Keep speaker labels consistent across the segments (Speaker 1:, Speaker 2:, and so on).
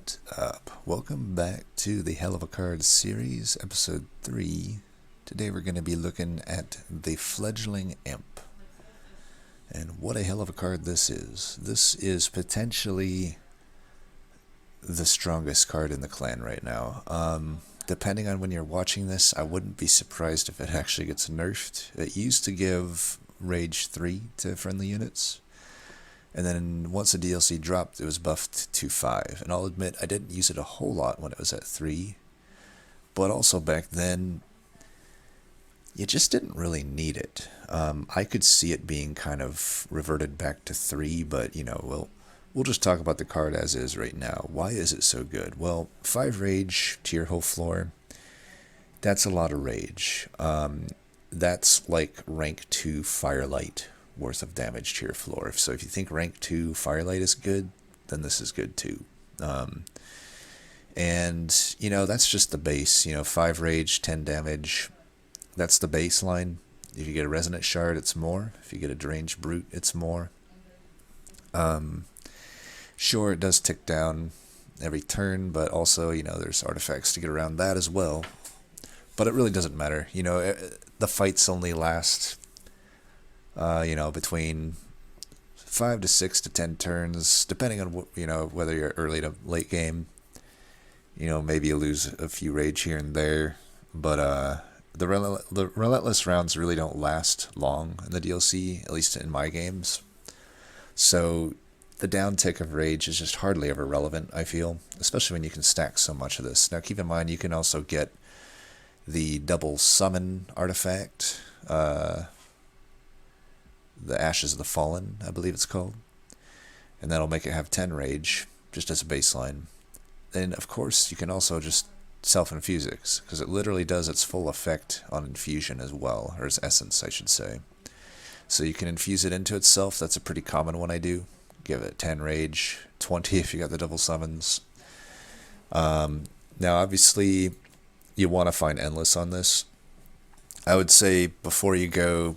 Speaker 1: What up? Welcome back to the Hell of a Card series, episode 3. Today we're going to be looking at the Fledgling Imp. And what a hell of a card this is. This is potentially the strongest card in the clan right now. Depending on when you're watching this, I wouldn't be surprised if it actually gets nerfed. It used to give Rage 3 to friendly units. And then once the DLC dropped, it was buffed to 5. And I'll admit, I didn't use it a whole lot when it was at 3. But also back then, you just didn't really need it. I could see it being kind of reverted back to 3, but, we'll just talk about the card as is right now. Why is it so good? Well, 5 rage to your whole floor, that's a lot of rage. That's like rank 2 Firelight worth of damage to your floor. So if you think rank 2 Firelight is good, then this is good too. And that's just the base. 5 rage, 10 damage. That's the baseline. If you get a Resonant Shard, it's more. If you get a Deranged Brute, it's more. Sure, it does tick down every turn, but also, there's artifacts to get around that as well. But it really doesn't matter. The fights only last between 5 to 6 to 10 turns, depending on whether you're early to late game. Maybe you lose a few rage here and there, but the relentless rounds really don't last long in the DLC, at least in my games. So the downtick of rage is just hardly ever relevant, I feel, especially when you can stack so much of this. Now keep in mind, you can also get the double summon artifact, the Ashes of the Fallen, I believe it's called. And that'll make it have 10 rage, just as a baseline. Then, of course, you can also just self-infuse it, because it literally does its full effect on infusion as well, or its essence, I should say. So you can infuse it into itself. That's a pretty common one I do. Give it 10 rage, 20 if you got the double summons. Now, obviously, you want to find Endless on this. I would say before you go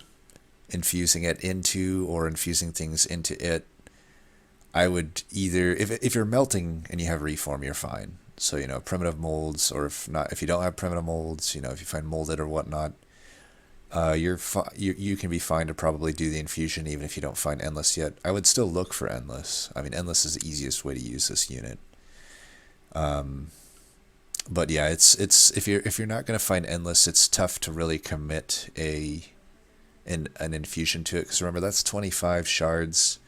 Speaker 1: infusing it into or infusing things into it, I would either, if you're melting and you have reform, you're fine. So primitive molds, or if you don't have primitive molds, if you find molded or whatnot, you can be fine to probably do the infusion even if you don't find Endless yet. I would still look for Endless. I mean, Endless is the easiest way to use this unit. But yeah, it's if you're not going to find Endless, it's tough to really commit an infusion to it, because remember, that's 25 shards.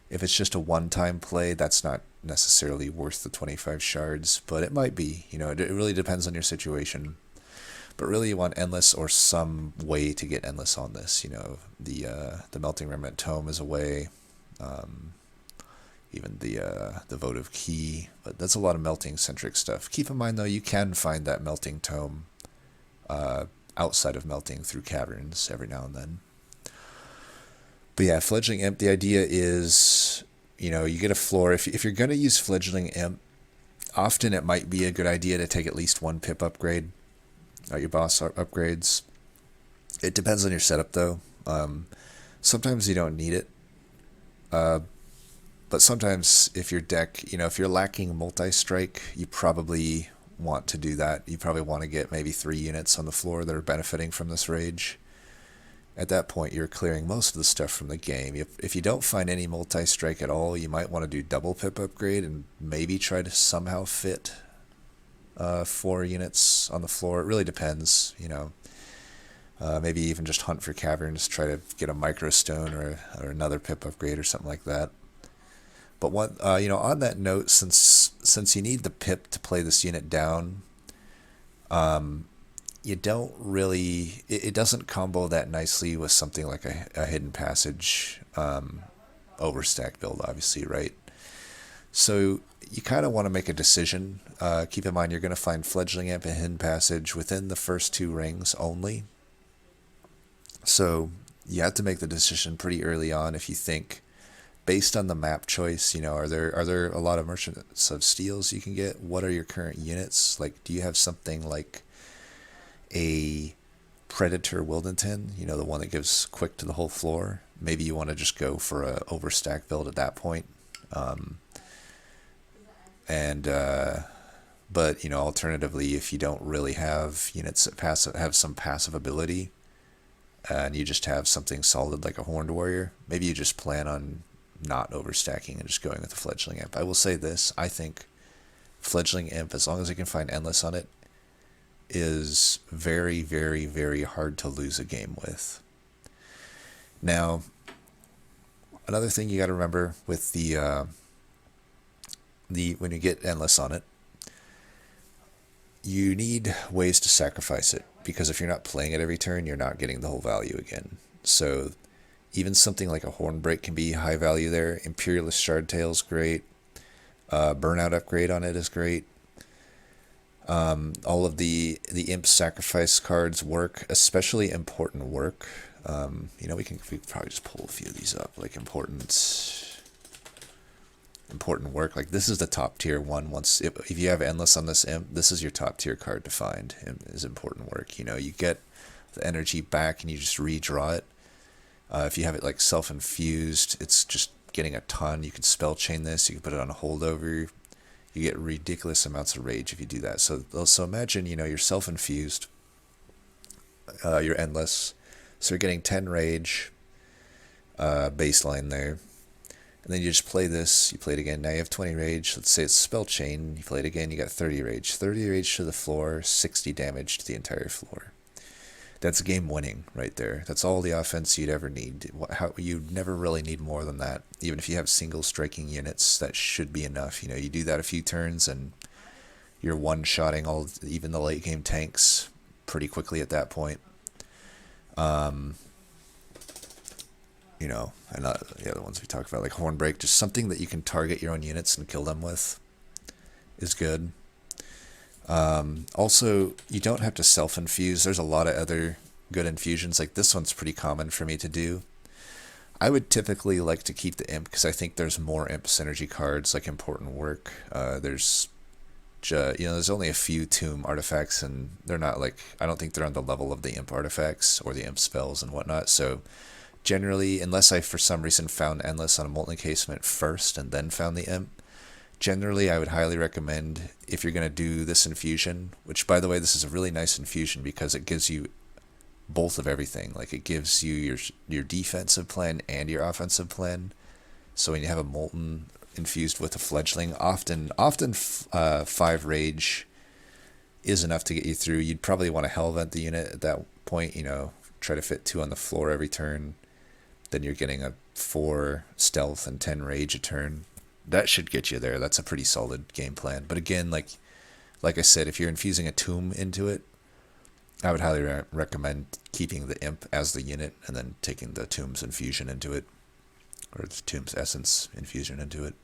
Speaker 1: If it's just a one-time play, that's not necessarily worth the 25 shards, but it might be. It really depends on your situation. But really, you want Endless or some way to get Endless on this. The Melting Remnant Tome is a way. Even the Votive Key, but that's a lot of melting-centric stuff. Keep in mind, though, you can find that Melting Tome outside of melting through caverns every now and then. But yeah, Fledgling Imp, the idea is, you get a floor. If you're going to use Fledgling Imp, often it might be a good idea to take at least one pip upgrade, your boss upgrades. It depends on your setup, though. Sometimes you don't need it. But sometimes if your deck, if you're lacking multi-strike, you probably want to do that. You probably want to get maybe 3 units on the floor that are benefiting from this rage. At that point, you're clearing most of the stuff from the game. If you don't find any multi-strike at all, you might want to do double pip upgrade and maybe try to somehow fit 4 units on the floor. It really depends, maybe even just hunt for caverns, try to get a microstone or another pip upgrade or something like that. But on that note, since you need the pip to play this unit down, you don't really, it doesn't combo that nicely with something like a Hidden Passage overstack build, obviously, right? So you kind of want to make a decision. Keep in mind, you're going to find Fledgling Imp and Hidden Passage within the first 2 rings only. So you have to make the decision pretty early on if you think, based on the map choice, are there a lot of Merchants of Steels you can get? What are your current units? Like, do you have something like a Predator Wildenton, the one that gives quick to the whole floor? Maybe you want to just go for a overstack build at that point. And but alternatively, if you don't really have units that have some passive ability, and you just have something solid like a Horned Warrior, maybe you just plan on not overstacking and just going with the Fledgling Imp. I will say this, I think Fledgling Imp, as long as I can find Endless on it, is very, very, very hard to lose a game with. Now, another thing you got to remember with the when you get Endless on it, you need ways to sacrifice it, because if you're not playing it every turn, you're not getting the whole value again. So even something like a Hornbreak can be high value there. Imperialist Shardtail is great. Burnout upgrade on it is great. All of the imp sacrifice cards work, especially important work. We can probably just pull a few of these up, like important work. Like this is the top tier one. If you have Endless on this imp, this is your top tier card to find. Is important work. You get the energy back and you just redraw it. If you have it like self-infused, it's just getting a ton. You can spell chain this. You can put it on a holdover. You get ridiculous amounts of rage if you do that. So imagine you're self-infused. You're Endless. So you're getting 10 rage baseline there. And then you just play this, you play it again, now you have 20 rage, let's say it's Spell Chain, you play it again, you got 30 rage. 30 rage to the floor, 60 damage to the entire floor. That's game winning right there. That's all the offense you'd ever need. You'd never really need more than that. Even if you have single striking units, that should be enough. You do that a few turns and you're one-shotting even the late game tanks pretty quickly at that point. And the other ones we talked about, like Hornbreak, just something that you can target your own units and kill them with is good. Also, you don't have to self-infuse. There's a lot of other good infusions. Like this one's pretty common for me to do. I would typically like to keep the imp because I think there's more imp synergy cards, like important work. There's only a few tomb artifacts, and they're not I don't think they're on the level of the imp artifacts or the imp spells and whatnot. So generally, unless I for some reason found Endless on a Molten Encasement first and then found the imp, generally I would highly recommend, if you're going to do this infusion, which by the way, this is a really nice infusion because it gives you both of everything. Like it gives you your defensive plan and your offensive plan. So when you have a Molten infused with a Fledgling, often 5 rage is enough to get you through. You'd probably want to Hell Vent the unit at that point, try to fit 2 on the floor every turn. Then you're getting a 4 stealth and 10 rage a turn. That should get you there. That's a pretty solid game plan. But again, like I said, if you're infusing a tomb into it, I would highly recommend keeping the imp as the unit and then taking the tomb's infusion into it, or the tomb's essence infusion into it.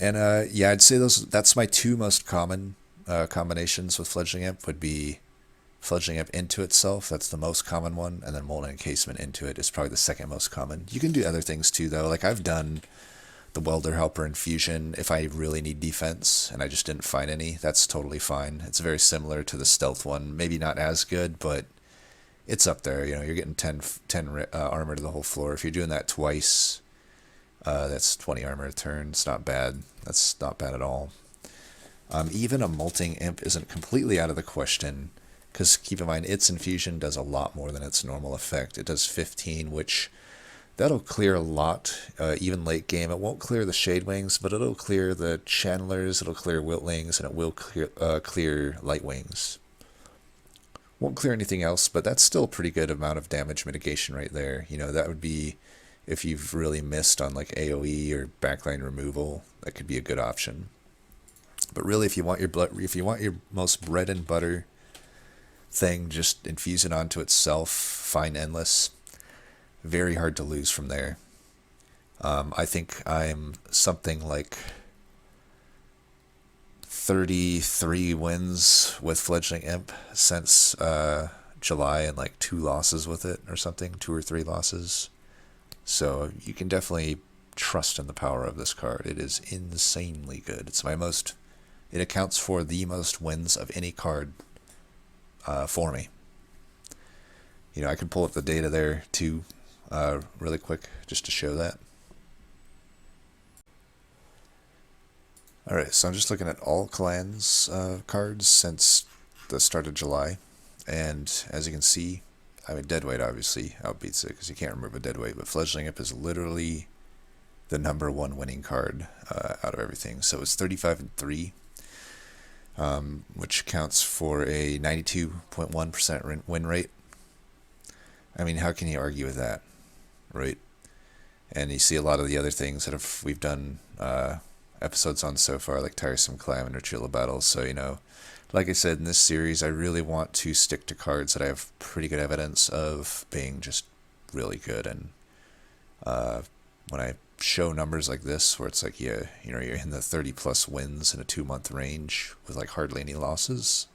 Speaker 1: And I'd say that's my 2 most common combinations with Fledgling Imp would be Fledgling Imp into itself, that's the most common one, and then Molten Encasement into it is probably the second most common. You can do other things too, though. Like I've done the Welder Helper infusion if I really need defense and I just didn't find any. That's totally fine. It's very similar to the stealth one. Maybe not as good, but it's up there. You're getting 10 armor to the whole floor. If you're doing that twice, that's 20 armor a turn. It's not bad. That's not bad at all. Even a Molting Imp isn't completely out of the question, because keep in mind, its infusion does a lot more than its normal effect. It does 15, which that'll clear a lot, even late game. It won't clear the Shade Wings, but it'll clear the Channelers, it'll clear Wiltlings, and it will clear Light Wings. Won't clear anything else, but that's still a pretty good amount of damage mitigation right there. That would be if you've really missed on like AoE or backline removal. That could be a good option. But really, if you want your most bread and butter thing, just infuse it onto itself, find Endless. Very hard to lose from there. I think I'm something like 33 wins with Fledgling Imp since July, and like 2 losses with it or something, 2 or 3 losses. So you can definitely trust in the power of this card. It is insanely good. It accounts for the most wins of any card for me. I can pull up the data there too, really quick, just to show that. Alright, so I'm just looking at all clans cards since the start of July, and as you can see, I mean, Deadweight obviously outbeats it because you can't remove a Deadweight, but Fledgling Imp is literally the #1 winning card out of everything. So it's 35-3, which counts for a 92.1% win rate. I mean, how can you argue with that, right? And you see a lot of the other things that we've done episodes on so far, like Tiresome Clam and Retrieval Battles. So, you know, like I said, in this series, I really want to stick to cards that I have pretty good evidence of being just really good. And when I show numbers like this, where it's like, yeah, you know, you're in the 30+ wins in a 2-month range with like hardly any losses,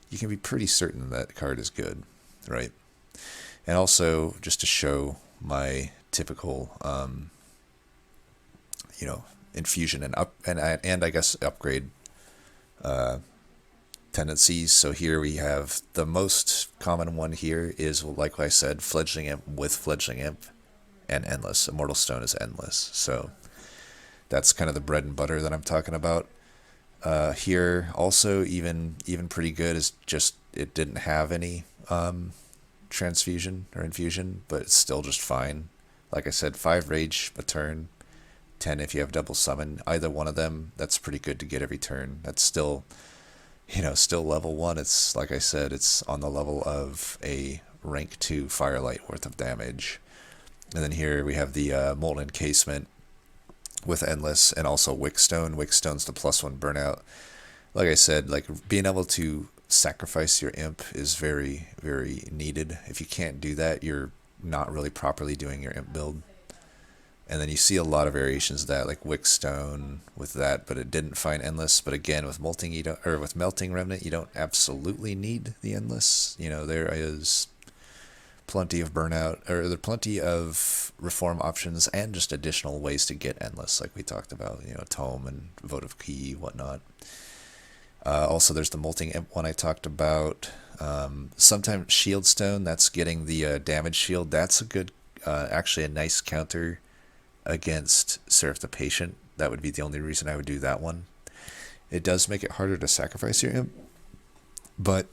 Speaker 1: you can be pretty certain that card is good, right? And also, just to show my typical, you know, infusion and I guess upgrade tendencies. So here we have the most common one here is, like I said, Fledgling Imp with Fledgling Imp and Endless. Immortal Stone is Endless. So that's kind of the bread and butter that I'm talking about. Here also even pretty good is just it didn't have any transfusion or infusion, but it's still just fine. Like I said, 5 rage a turn, 10 if you have double summon. Either one of them, that's pretty good to get every turn. That's still, you know, still level 1. It's, like I said, it's on the level of a rank 2 Firelight worth of damage. And then here we have the Molten Encasement with Endless and also Wickstone. Wickstone's the +1 burnout. Like I said, like being able to sacrifice your imp is very, very needed. If you can't do that, you're not really properly doing your imp build. And then you see a lot of variations of that, like Wickstone with that, but it didn't find Endless. But again, with Melting Remnant, you don't absolutely need the Endless. You know, there is plenty of burnout, or there are plenty of reform options and just additional ways to get Endless, like we talked about, you know, Tome and Votive Key, whatnot. Also, there's the Molting Imp one I talked about. Sometimes Shieldstone, that's getting the damage shield. That's a good, actually a nice counter against Seraph the Patient. That would be the only reason I would do that one. It does make it harder to sacrifice your imp, but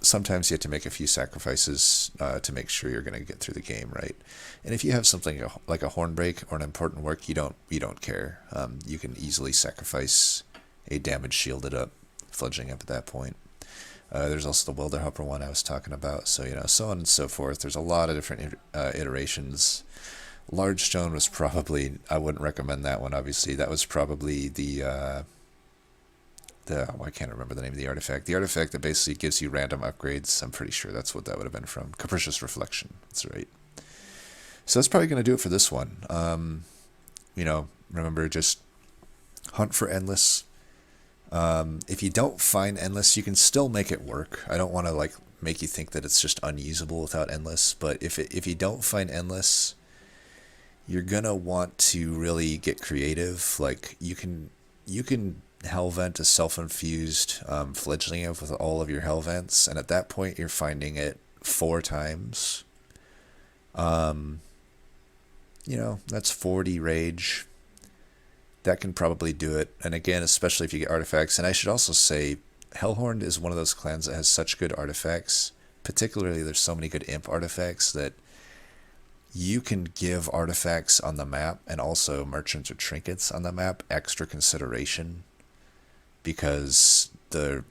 Speaker 1: sometimes you have to make a few sacrifices to make sure you're going to get through the game, right? And if you have something like a Hornbreak or an important work, you don't care. You can easily sacrifice a damage shielded up Fledgling Imp at that point. There's also the Wilderhopper one I was talking about. So, you know, so on and so forth. There's a lot of different iterations. Large Stone was probably, I wouldn't recommend that one, obviously. That was probably I can't remember the name of the artifact. The artifact that basically gives you random upgrades. I'm pretty sure that's what that would have been from. Capricious Reflection. That's right. So that's probably going to do it for this one. You know, remember, just hunt for Endless. If you don't find Endless, you can still make it work. I don't want to like make you think that it's just unusable without Endless, but if you don't find Endless, you're gonna want to really get creative. Like you can Hellvent a self-infused Fledgling Imp with all of your Hellvents, and at that point you're finding it 4 times. You know, that's 40 rage. That can probably do it. And again, especially if you get artifacts. And I should also say, Hellhorn is one of those clans that has such good artifacts. Particularly, there's so many good imp artifacts that you can give artifacts on the map and also merchants or trinkets on the map extra consideration, because the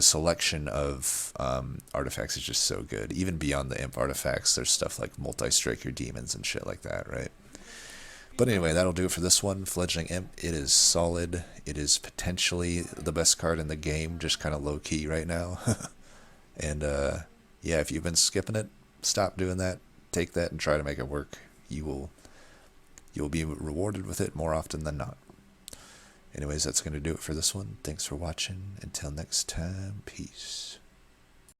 Speaker 1: selection of artifacts is just so good. Even beyond the imp artifacts, there's stuff like multi-striker demons and shit like that, right? But anyway, that'll do it for this one. Fledgling Imp, it is solid. It is potentially the best card in the game, just kind of low-key right now. And yeah, if you've been skipping it, stop doing that. Take that and try to make it work. You'll be rewarded with it more often than not. Anyways, that's going to do it for this one. Thanks for watching. Until next time, peace.